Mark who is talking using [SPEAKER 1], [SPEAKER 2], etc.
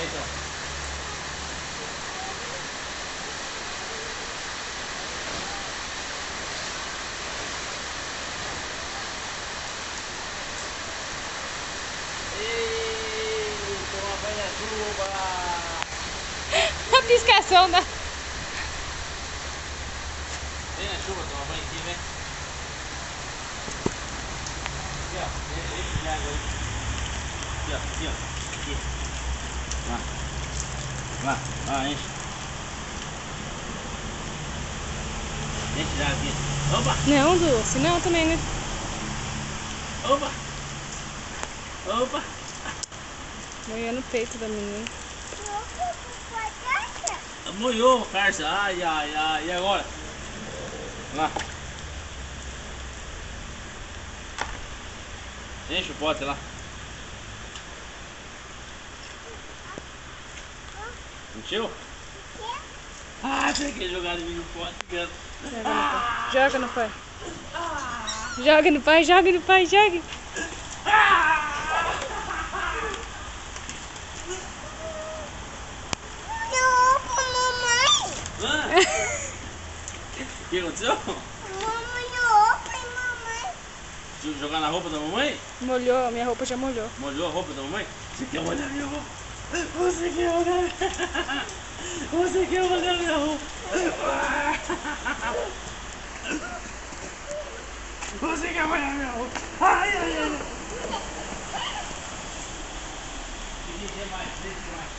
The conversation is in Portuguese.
[SPEAKER 1] então. Ei, toma banho na chuva.
[SPEAKER 2] A piscação da...
[SPEAKER 1] Vem na chuva, toma banho aqui, vem. Aqui, ó. Enche de água aí. Aqui, ó. Aqui, ó. Aqui. Lá. Lá. Lá, enche. Enche de água aqui. Opa!
[SPEAKER 2] Não, Du, senão também, né?
[SPEAKER 1] Opa! Opa!
[SPEAKER 2] Molhando o peito da menina.
[SPEAKER 1] Molhou, Cárcia. Ai, ai, ai. E agora? Lá. Enche o pote lá. Encheu? Ah, peguei jogado em mim no pote.
[SPEAKER 2] Joga no pai. Joga no pai, joga no pai, joga.
[SPEAKER 1] O que aconteceu? Jogar na roupa da mamãe?
[SPEAKER 2] Molhou, minha roupa já molhou.
[SPEAKER 1] Molhou a roupa da mamãe? Você quer molhar minha roupa? Você quer molhar? Você quer molhar minha roupa? Você quer molhar minha roupa? Ai, ai, ai. Deixa mais, deixa mais.